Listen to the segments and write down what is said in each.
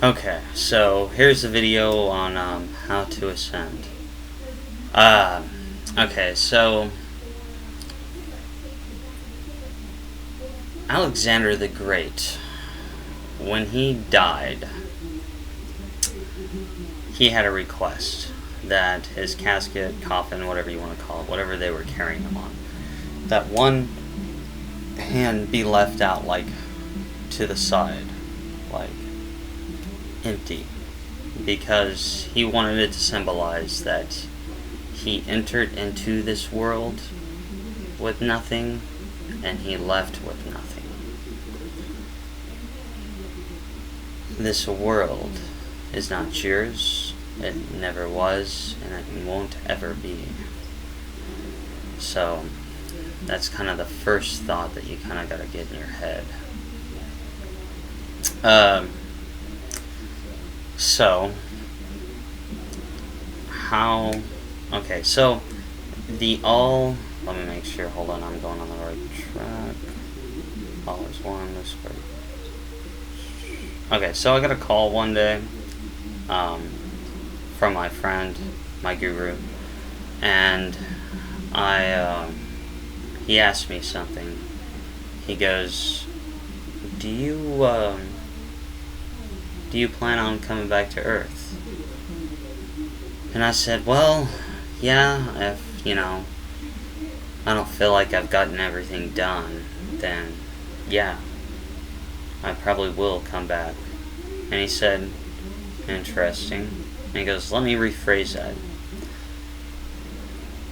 Okay, so here's a video on how to ascend. Uh, okay, so Alexander the Great, when he died, he had a request that his casket, coffin, whatever you want to call it, whatever they were carrying him on, that one hand be left out, like, to the side, like, empty, because he wanted it to symbolize that he entered into this world with nothing and he left with nothing. This world is not yours, it never was, and it won't ever be. So that's kind of the first thought that you kind of got to get in your head. So how? Okay, so let me make sure. Hold on, I'm going on the right track. All is one. This way. Okay, so I got a call one day from my friend, my guru, and he asked me something. He goes, "Do you plan on coming back to Earth?" And I said, "Well, yeah, if I don't feel like I've gotten everything done, then yeah, I probably will come back." And he said, "Interesting." And he goes, "Let me rephrase that.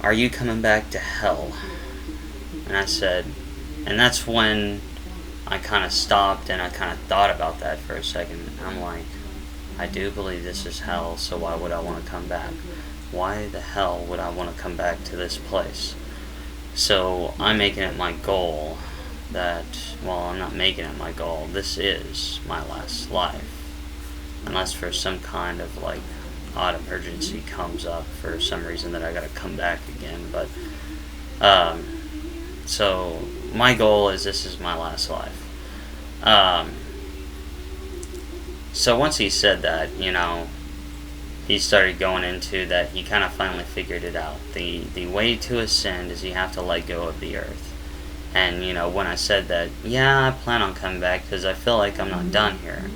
Are you coming back to hell?" And I said, and that's when I kind of stopped and I kind of thought about that for a second. I'm like, I do believe this is hell, so why would I want to come back? Why the hell would I want to come back to this place? So I'm making it my goal that, well, I'm not making it my goal. This is my last life. Unless for some kind of like odd emergency comes up for some reason that I gotta come back again. But, so my goal is this is my last life. So once he said that, he started going into that he kind of finally figured it out. The way to ascend is you have to let go of the earth. And, when I said that, yeah, I plan on coming back because I feel like I'm not done here.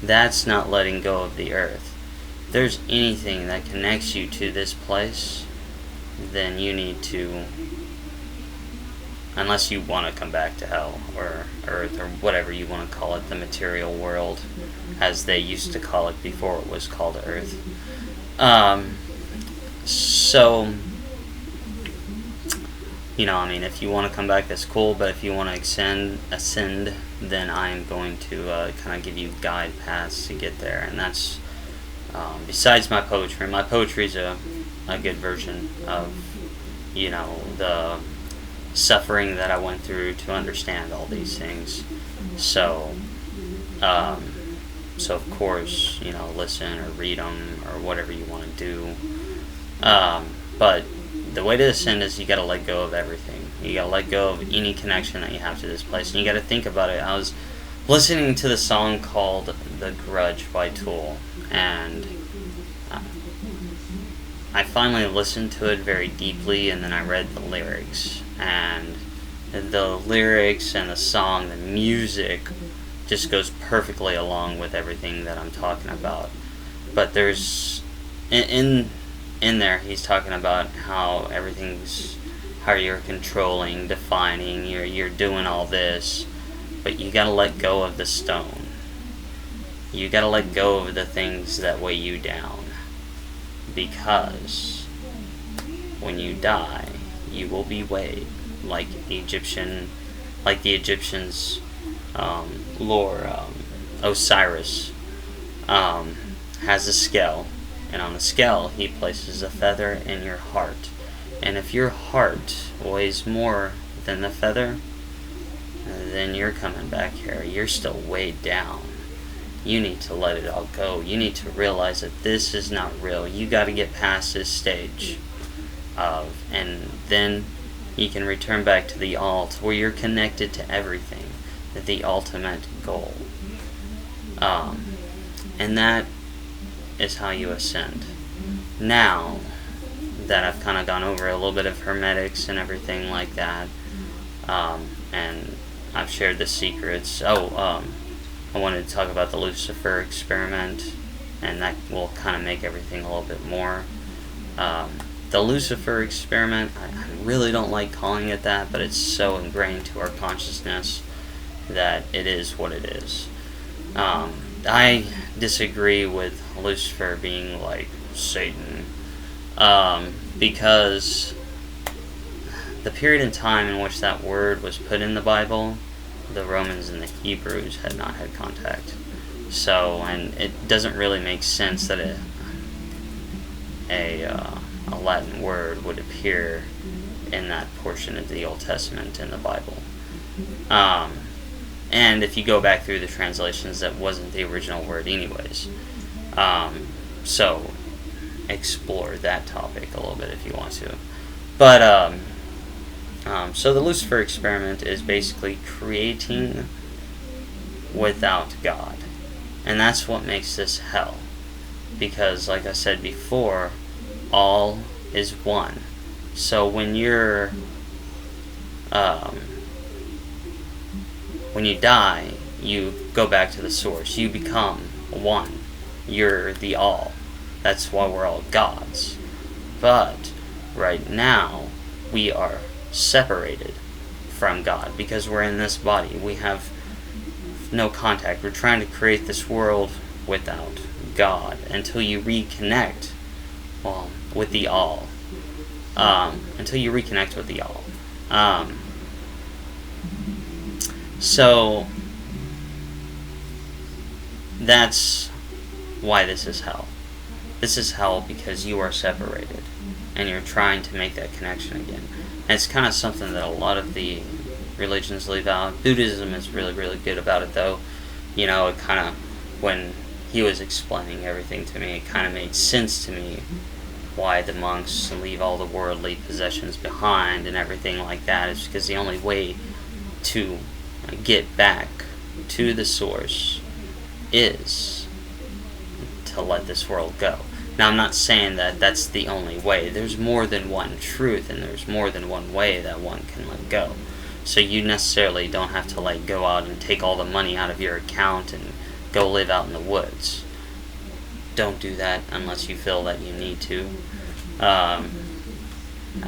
That's not letting go of the earth. If there's anything that connects you to this place, then you need to, unless you want to come back to hell or earth or whatever you want to call it, the material world, as they used to call it before it was called earth. So, if you want to come back, that's cool, but if you want to ascend, then I'm going to kind of give you guide paths to get there, and that's, besides my poetry. My poetry is a good version of, the suffering that I went through to understand all these things. So, of course, listen or read them or whatever you want to do. But the way to ascend is you got to let go of everything. You got to let go of any connection that you have to this place. And you got to think about it. I was listening to the song called The Grudge by Tool. And I finally listened to it very deeply. And then I read the lyrics. And the lyrics and the song, the music, just goes perfectly along with everything that I'm talking about. But there's in there he's talking about how you're controlling, defining, you're doing all this, but you gotta let go of the stone. You gotta let go of the things that weigh you down, because when you die, you will be weighed like the Egyptians lore. Osiris has a scale, and on the scale he places a feather in your heart. And if your heart weighs more than the feather, then you're coming back here. You're still weighed down. You need to let it all go. You need to realize that this is not real. You got to get past this stage and then you can return back to the alt, where you're connected to everything, the ultimate goal. And that is how you ascend. Now that I've kind of gone over a little bit of hermetics and everything like that, and I've shared the secrets. I wanted to talk about the Lucifer experiment, and that will kind of make everything a little bit more. The Lucifer experiment, I really don't like calling it that, but it's so ingrained to our consciousness that it is what it is. I disagree with Lucifer being like Satan, because the period in time in which that word was put in the Bible, the Romans and the Hebrews had not had contact. So, and it doesn't really make sense that a Latin word would appear in that portion of the Old Testament in the Bible. And if you go back through the translations, that wasn't the original word anyways. So explore that topic a little bit if you want to. But, so the Lucifer experiment is basically creating without God. And that's what makes this hell. Because, like I said before, all is one. So when you're, when you die, you go back to the source. You become one. You're the all. That's why we're all gods. But right now, we are separated from God because we're in this body. We have no contact. We're trying to create this world without God until you reconnect, well, with the all. Until you reconnect with the all. So that's why this is hell. This is hell because you are separated and you're trying to make that connection again. And it's kind of something that a lot of the religions leave out. Buddhism is really, really good about it, though. You know, it kind of, when he was explaining everything to me, it kind of made sense to me why the monks leave all the worldly possessions behind and everything like that. Is because the only way to get back to the source is to let this world go. Now, I'm not saying that that's the only way. There's more than one truth, and there's more than one way that one can let go. So you necessarily don't have to like go out and take all the money out of your account and go live out in the woods. Don't do that unless you feel that you need to.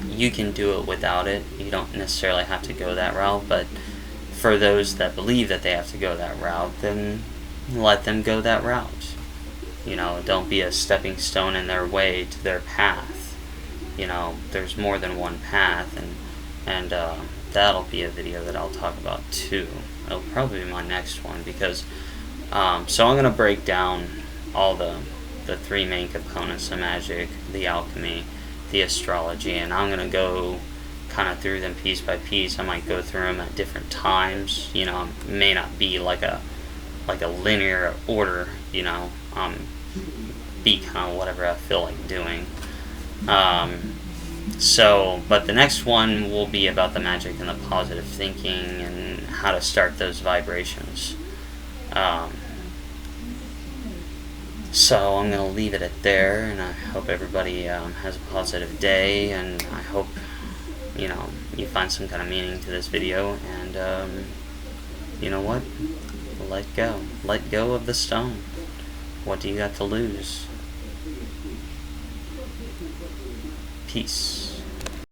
You can do it without it. You don't necessarily have to go that route, but for those that believe that they have to go that route, then let them go that route. You know, don't be a stepping stone in their way to their path. You know, there's more than one path, and that'll be a video that I'll talk about too. It'll probably be my next one because, so I'm going to break down all the three main components of magic, the alchemy, the astrology, and I'm going to go kind of through them piece by piece. I might go through them at different times. You know, it may not be like a linear order, you know, be kind of whatever I feel like doing. But the next one will be about the magic and the positive thinking and how to start those vibrations. So I'm going to leave it at there, and I hope everybody has a positive day, and I hope, you know, you find some kind of meaning to this video, and you know what? Let go. Let go of the stone. What do you got to lose? Peace.